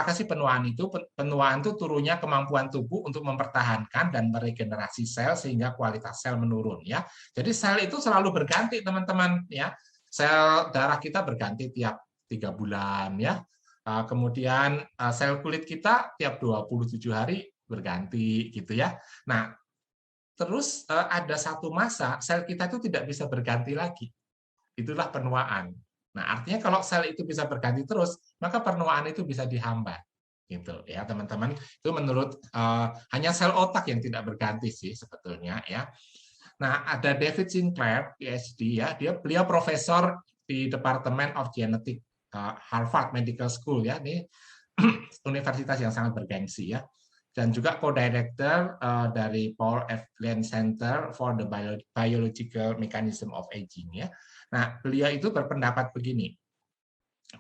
Apa sih penuaan itu? Penuaan itu turunnya kemampuan tubuh untuk mempertahankan dan meregenerasi sel sehingga kualitas sel menurun ya. Jadi sel itu selalu berganti teman-teman ya. Sel darah kita berganti tiap 3 bulan ya. Kemudian sel kulit kita tiap 27 hari berganti gitu ya. Nah, terus ada satu masa sel kita itu tidak bisa berganti lagi. Itulah penuaan. Nah, artinya kalau sel itu bisa berganti terus, maka penuaan itu bisa dihambat. Gitu ya, teman-teman. Itu menurut hanya sel otak yang tidak berganti sih sebetulnya ya. Nah, ada David Sinclair, PhD ya. Beliau profesor di Department of Genetics Harvard Medical School ya. Ini universitas yang sangat bergengsi ya. Dan juga co-director dari Paul F. Glenn Center for the Biological Mechanism of Aging ya. Nah, beliau itu berpendapat begini,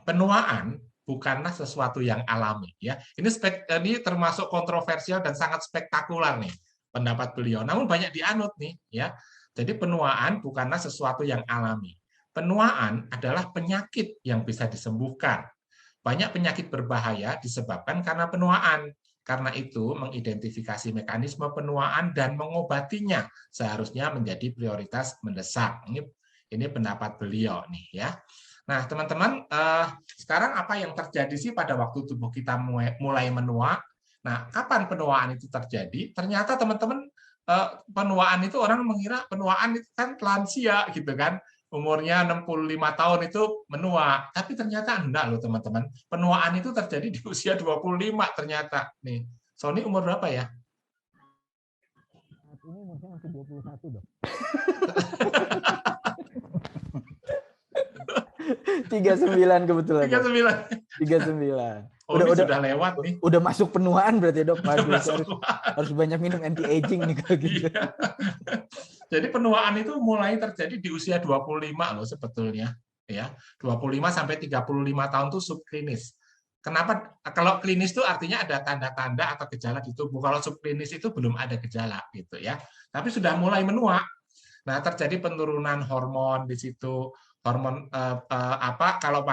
penuaan bukanlah sesuatu yang alami ya. Ini termasuk kontroversial dan sangat spektakuler nih pendapat beliau. Namun banyak dianut nih ya. Jadi penuaan bukanlah sesuatu yang alami. Penuaan adalah penyakit yang bisa disembuhkan. Banyak penyakit berbahaya disebabkan karena penuaan. Karena itu, mengidentifikasi mekanisme penuaan dan mengobatinya seharusnya menjadi prioritas mendesak. Ini pendapat beliau nih ya. Nah, teman-teman, sekarang apa yang terjadi sih pada waktu tubuh kita mulai menua? Nah, kapan penuaan itu terjadi? Ternyata teman-teman, penuaan itu orang mengira penuaan itu kan lansia gitu kan. Umurnya 65 tahun itu menua. Tapi ternyata enggak loh teman-teman. Penuaan itu terjadi di usia 25 ternyata. Nih, Sony umur berapa ya? Saat ini umurnya masih 21, Dok. 39 kebetulan. 39. Sudah lewat nih. Udah masuk penuaan berarti, Dok. Harus banyak minum anti aging nih kalau gitu. Iya. Jadi penuaan itu mulai terjadi di usia 25 loh sebetulnya ya. 25 sampai 35 tahun itu subklinis. Kenapa? Kalau klinis itu artinya ada tanda-tanda atau gejala di tubuh. Kalau subklinis itu belum ada gejala gitu ya. Tapi sudah mulai menua. Nah, terjadi penurunan hormon di situ. Hormon kalau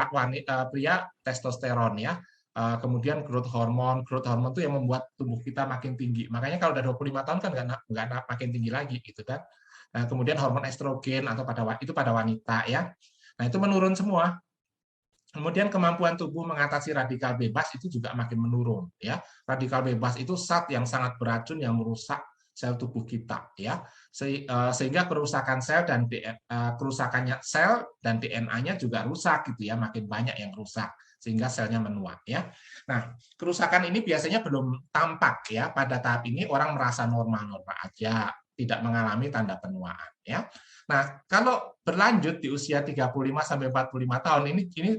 pria testosteron ya. Kemudian growth hormon itu yang membuat tubuh kita makin tinggi. Makanya kalau udah 25 tahun kan nggak makin tinggi lagi gitu kan. Nah, kemudian hormon estrogen atau pada wanita ya. Nah, itu menurun semua. Kemudian kemampuan tubuh mengatasi radikal bebas itu juga makin menurun ya. Radikal bebas itu zat yang sangat beracun yang merusak sel tubuh kita ya. Sehingga kerusakan sel dan kerusakannya sel dan DNA-nya juga rusak gitu ya, makin banyak yang rusak sehingga selnya menua ya. Nah, kerusakan ini biasanya belum tampak ya. Pada tahap ini orang merasa normal-normal aja, tidak mengalami tanda penuaan ya. Nah, kalau berlanjut di usia 35 sampai 45 tahun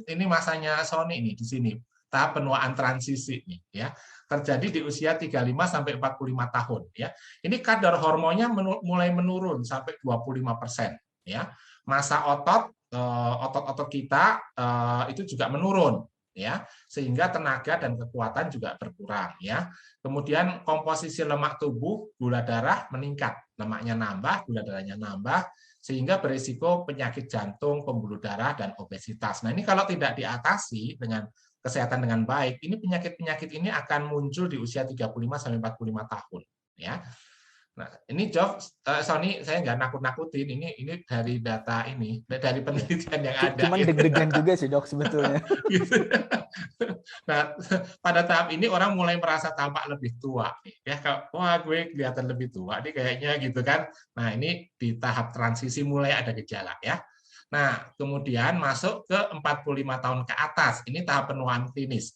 ini masanya Sony ini di sini. Tahap penuaan transisi nih ya. Terjadi di usia 35 sampai 45 tahun ya. Ini kadar hormonnya mulai menurun sampai 25% ya. Massa otot kita itu juga menurun ya, sehingga tenaga dan kekuatan juga berkurang ya. Kemudian komposisi lemak tubuh, gula darah meningkat, lemaknya nambah, gula darahnya nambah, sehingga berisiko penyakit jantung, pembuluh darah dan obesitas. Nah, ini kalau tidak diatasi dengan kesehatan dengan baik, ini penyakit-penyakit ini akan muncul di usia 35 sampai 45 tahun ya. Nah, ini Sony, saya nggak nakut-nakutin. Ini dari data ini, dari penelitian yang ada. Cuman deg-degan juga sih, Dok, sebetulnya. Gitu. Nah, pada tahap ini orang mulai merasa tampak lebih tua. Ya, wah gue kelihatan lebih tua nih kayaknya gitu kan. Nah, ini di tahap transisi mulai ada gejala ya. Nah, kemudian masuk ke 45 tahun ke atas. Ini tahap penuaan klinis.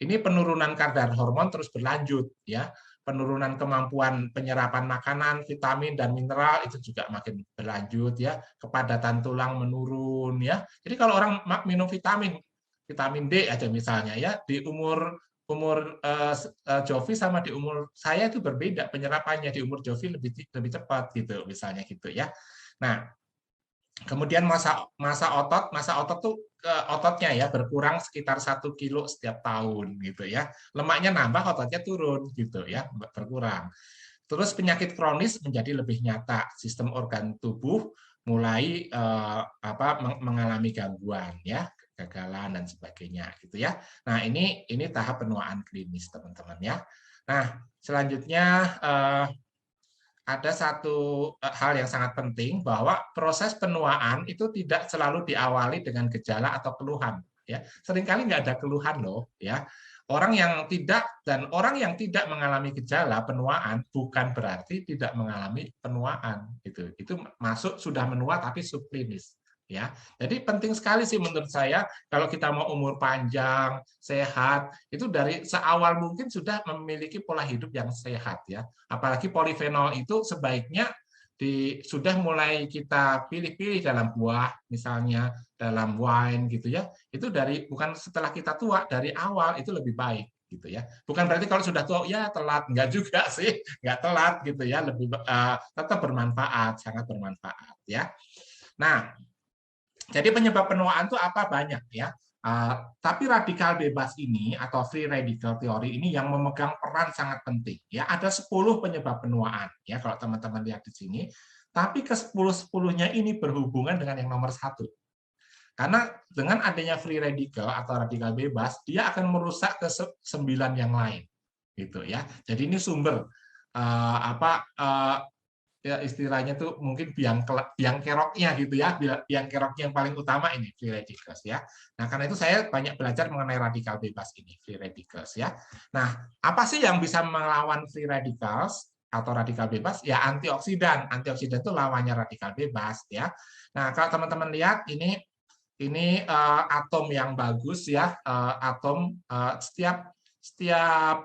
Ini penurunan kadar hormon terus berlanjut ya. Penurunan kemampuan penyerapan makanan, vitamin dan mineral itu juga makin berlanjut ya. Kepadatan tulang menurun ya. Jadi kalau orang minum vitamin D aja misalnya ya, di umur Jovi sama di umur saya itu berbeda penyerapannya. Di umur Jovi lebih cepat gitu misalnya gitu ya. Nah, kemudian masa otot tuh ototnya ya berkurang sekitar 1 kilo setiap tahun gitu ya. Lemaknya nambah, ototnya turun gitu ya, berkurang. Terus penyakit kronis menjadi lebih nyata, sistem organ tubuh mulai mengalami gangguan ya. kegagalan dan sebagainya gitu ya. Nah, ini tahap penuaan klinis, teman-teman ya. Nah, selanjutnya ada satu hal yang sangat penting, bahwa proses penuaan itu tidak selalu diawali dengan gejala atau keluhan. Ya, seringkali nggak ada keluhan loh. Ya, orang yang tidak mengalami gejala penuaan bukan berarti tidak mengalami penuaan. Itu masuk sudah menua tapi subklinis. Ya, jadi penting sekali sih menurut saya kalau kita mau umur panjang, sehat, itu dari seawal mungkin sudah memiliki pola hidup yang sehat ya. Apalagi polifenol itu sebaiknya sudah mulai kita pilih-pilih dalam buah, misalnya dalam wine gitu ya. Itu bukan setelah kita tua, dari awal itu lebih baik gitu ya. Bukan berarti kalau sudah tua ya telat, enggak juga sih, enggak telat gitu ya, lebih tetap bermanfaat, sangat bermanfaat ya. Nah, jadi penyebab penuaan itu apa? Banyak ya. Tapi radikal bebas ini atau free radical theory ini yang memegang peran sangat penting. Ya, ada 10 penyebab penuaan ya kalau teman-teman lihat di sini. Tapi ke 10-10-nya ini berhubungan dengan yang nomor 1. Karena dengan adanya free radical atau radikal bebas, dia akan merusak ke 9 yang lain. Gitu ya. Jadi ini sumber ya istilahnya tuh mungkin biang keroknya gitu ya, biang keroknya yang paling utama ini free radicals ya. Nah, karena itu saya banyak belajar mengenai radikal bebas ini, free radicals ya. Nah, apa sih yang bisa melawan free radicals atau radikal bebas? Ya antioksidan. Antioksidan itu lawannya radikal bebas ya. Nah, kalau teman-teman lihat ini atom yang bagus ya, atom setiap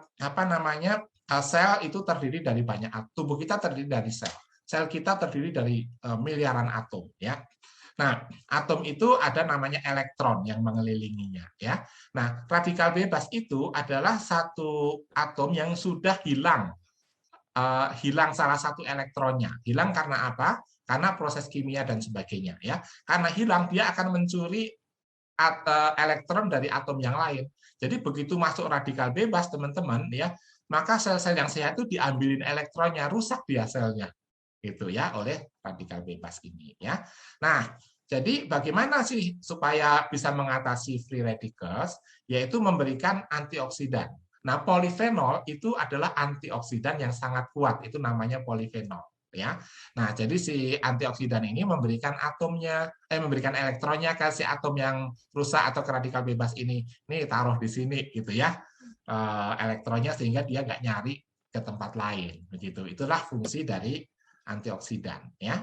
apa namanya sel itu terdiri dari banyak atom. Tubuh kita terdiri dari sel. Sel kita terdiri dari miliaran atom ya. Nah, atom itu ada namanya elektron yang mengelilinginya ya. Nah, radikal bebas itu adalah satu atom yang sudah hilang salah satu elektronnya. Hilang karena apa? Karena proses kimia dan sebagainya ya. Karena hilang dia akan mencuri elektron dari atom yang lain. Jadi begitu masuk radikal bebas teman-teman ya, maka sel-sel yang sehat itu diambilin elektronnya, rusak dia selnya gitu ya oleh radikal bebas ini ya. Nah, jadi bagaimana sih supaya bisa mengatasi free radicals? Yaitu memberikan antioksidan. Nah, polifenol itu adalah antioksidan yang sangat kuat, itu namanya polifenol ya. Nah, jadi si antioksidan ini memberikan memberikan elektronnya ke si atom yang rusak atau ke radikal bebas ini. Nih taruh di sini gitu ya. Elektronnya sehingga dia nggak nyari ke tempat lain begitu. Itulah fungsi dari antioksidan ya.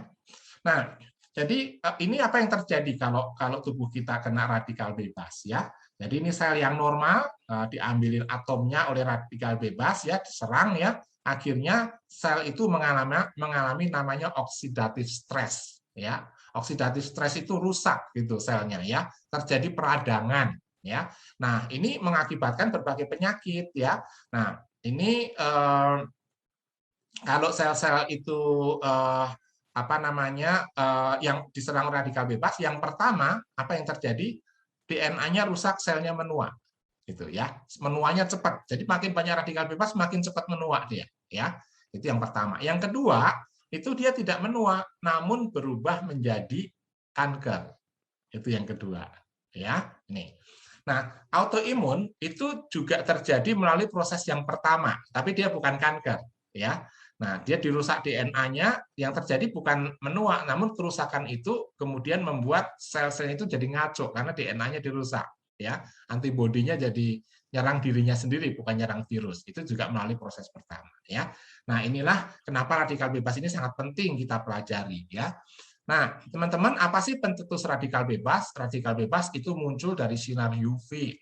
Nah, jadi ini apa yang terjadi kalau tubuh kita kena radikal bebas ya. Jadi ini sel yang normal diambilin atomnya oleh radikal bebas ya, diserang ya. Akhirnya sel itu mengalami namanya oxidative stress ya. Oxidative stress itu rusak gitu selnya ya. Terjadi peradangan ya. Nah, ini mengakibatkan berbagai penyakit ya. Nah, ini kalau sel-sel itu apa namanya yang diserang radikal bebas, yang pertama apa yang terjadi? DNA-nya rusak, selnya menua, gitu ya. Menuanya cepat. Jadi makin banyak radikal bebas, makin cepat menua dia, ya. Itu yang pertama. Yang kedua, itu dia tidak menua, namun berubah menjadi kanker. Itu yang kedua, ya. Nih. Nah, autoimun itu juga terjadi melalui proses yang pertama, tapi dia bukan kanker, ya. Nah, dia dirusak DNA-nya, yang terjadi bukan menua, namun kerusakan itu kemudian membuat sel-sel itu jadi ngaco karena DNA-nya dirusak, ya. Antibodinya jadi nyerang dirinya sendiri, bukan nyerang virus. Itu juga melalui proses pertama, ya. Nah, inilah kenapa radikal bebas ini sangat penting kita pelajari, ya. Nah, teman-teman, apa sih pencetus radikal bebas? Radikal bebas itu muncul dari sinar UV.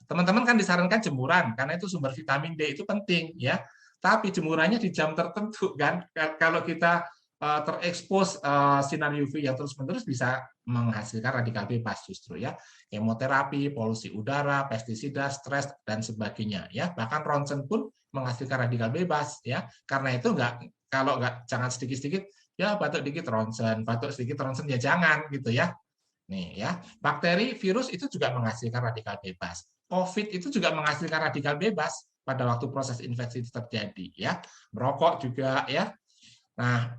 Teman-teman kan disarankan jemuran karena itu sumber vitamin D itu penting, ya. Tapi jemurannya di jam tertentu kan. Kalau kita terekspos sinar UV yang terus-menerus bisa menghasilkan radikal bebas justru ya. Kemoterapi, polusi udara, pestisida, stres dan sebagainya ya. Bahkan ronsen pun menghasilkan radikal bebas ya. Karena itu kalau jangan sedikit-sedikit ya batuk sedikit ronsen ya jangan gitu ya. Nih ya, bakteri, virus itu juga menghasilkan radikal bebas. COVID itu juga menghasilkan radikal bebas pada waktu proses infeksi itu terjadi ya. Merokok juga ya. Nah,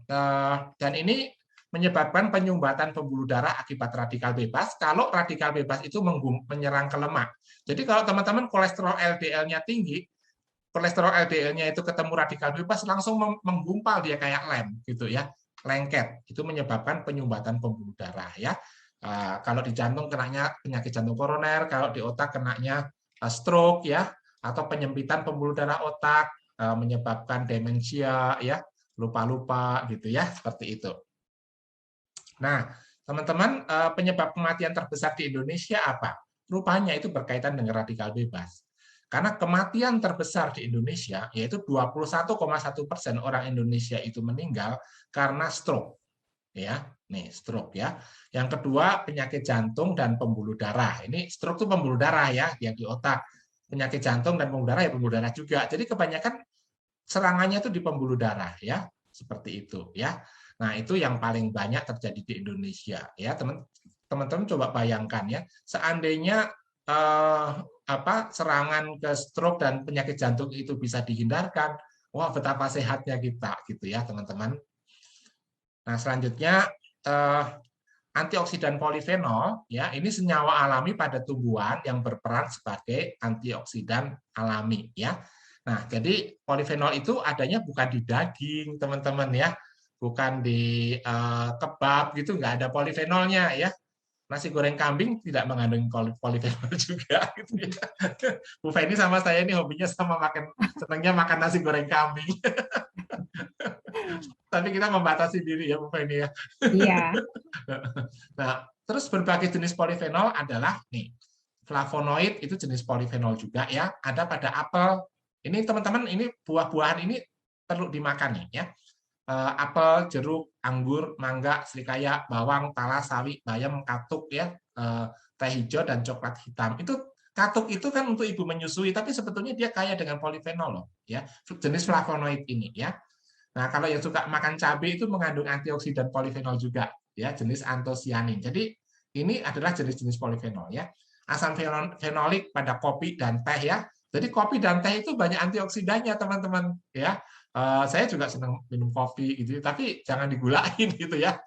dan ini menyebabkan penyumbatan pembuluh darah akibat radikal bebas kalau radikal bebas itu menyerang ke lemak. Jadi kalau teman-teman kolesterol LDL-nya tinggi, kolesterol LDL-nya itu ketemu radikal bebas langsung menggumpal dia kayak lem gitu ya, lengket. Itu menyebabkan penyumbatan pembuluh darah ya. Kalau di jantung kenanya penyakit jantung koroner, kalau di otak kenanya stroke ya, atau penyempitan pembuluh darah otak menyebabkan demensia ya, lupa-lupa gitu ya, seperti itu. Nah, teman-teman, penyebab kematian terbesar di Indonesia apa? Rupanya itu berkaitan dengan radikal bebas. Karena kematian terbesar di Indonesia, yaitu 21,1% orang Indonesia itu meninggal karena stroke. Ya, nih stroke ya. Yang kedua, penyakit jantung dan pembuluh darah. Ini stroke itu pembuluh darah ya, yang di otak. Penyakit jantung dan pembuluh darah ya pembuluh darah juga. Jadi kebanyakan serangannya itu di pembuluh darah ya, seperti itu ya. Nah, itu yang paling banyak terjadi di Indonesia ya, teman-teman coba bayangkan ya, seandainya serangan ke stroke dan penyakit jantung itu bisa dihindarkan, wah betapa sehatnya kita gitu ya, teman-teman. Nah, selanjutnya antioksidan polifenol ya, ini senyawa alami pada tumbuhan yang berperan sebagai antioksidan alami ya. Nah, jadi polifenol itu adanya bukan di daging, teman-teman ya. Bukan di kebab gitu, nggak ada polifenolnya ya. Nasi goreng kambing tidak mengandung polifenol juga gitu ya. Bu Feni sama saya ini hobinya sama, senangnya makan nasi goreng kambing. Tapi kita membatasi diri ya Bu Feni ya. Iya. Nah, terus berbagai jenis polifenol adalah nih, flavonoid itu jenis polifenol juga ya, ada pada apel. Ini teman-teman, ini buah-buahan ini perlu dimakan nih ya. Apel, jeruk, anggur, mangga, serikaya, bawang, talas, sawi, bayam, katuk ya, teh hijau dan coklat hitam. Itu katuk itu kan untuk ibu menyusui, tapi sebetulnya dia kaya dengan polifenol loh, ya, jenis flavonoid ini ya. Nah, kalau yang suka makan cabai itu mengandung antioksidan polifenol juga, ya, jenis antosianin. Jadi ini adalah jenis-jenis polifenol ya. Asam fenolik pada kopi dan teh ya. Jadi kopi dan teh itu banyak antioksidannya teman-teman ya. Saya juga senang minum kopi gitu, tapi jangan digulain gitu ya.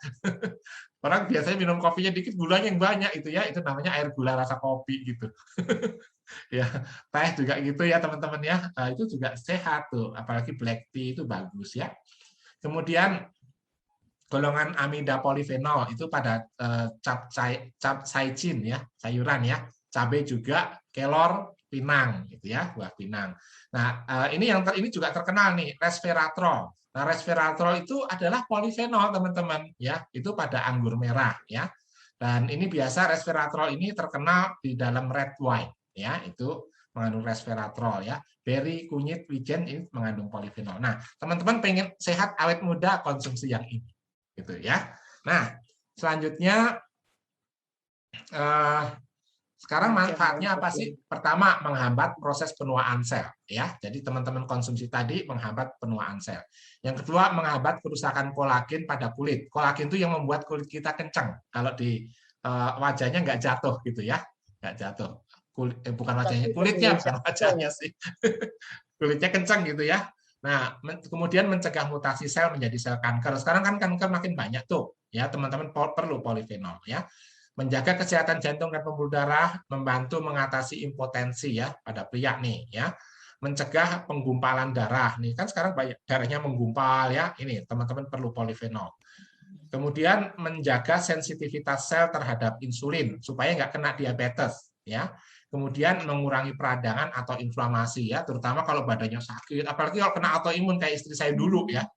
Orang biasanya minum kopinya dikit, gulanya yang banyak itu ya, itu namanya air gula rasa kopi gitu. Ya, teh juga gitu ya teman-teman ya. Itu juga sehat tuh, apalagi black tea itu bagus ya. Kemudian golongan amida polifenol itu pada capsaicin ya, sayuran ya, cabai juga, kelor, pinang gitu ya, buah pinang. Nah, ini juga terkenal nih, resveratrol. Nah, resveratrol itu adalah polifenol teman-teman ya, itu pada anggur merah ya. Dan ini biasa resveratrol ini terkenal di dalam red wine ya, itu mengandung resveratrol ya. Beri, kunyit, wijen ini mengandung polifenol. Nah, teman-teman pengen sehat awet muda, konsumsi yang ini gitu ya. Nah, selanjutnya sekarang manfaatnya apa sih? Pertama, menghambat proses penuaan sel ya. Jadi teman-teman konsumsi tadi menghambat penuaan sel. Yang kedua, menghambat kerusakan kolagen pada kulit. Kolagen itu yang membuat kulit kita kencang. Kalau di wajahnya nggak jatuh gitu ya, nggak jatuh. Bukan wajahnya, kulitnya bukan wajahnya sih. Kulitnya kencang gitu ya. Nah, kemudian mencegah mutasi sel menjadi sel kanker. Sekarang kan kanker makin banyak tuh, ya teman-teman perlu polifenol ya. Menjaga kesehatan jantung dan pembuluh darah, membantu mengatasi impotensi ya pada pria nih ya. Mencegah penggumpalan darah nih, kan sekarang banyak darahnya menggumpal ya. Ini teman-teman perlu polifenol. Kemudian menjaga sensitivitas sel terhadap insulin supaya nggak kena diabetes ya. Kemudian mengurangi peradangan atau inflamasi ya, terutama kalau badannya sakit, apalagi kalau kena autoimun kayak istri saya dulu ya,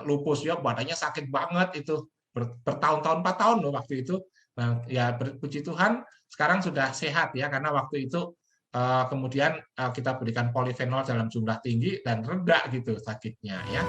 lupus ya, badannya sakit banget itu, bertahun-tahun, 4 tahun loh waktu itu. Nah ya puji Tuhan sekarang sudah sehat ya, karena waktu itu kemudian kita berikan polifenol dalam jumlah tinggi dan reda gitu sakitnya ya.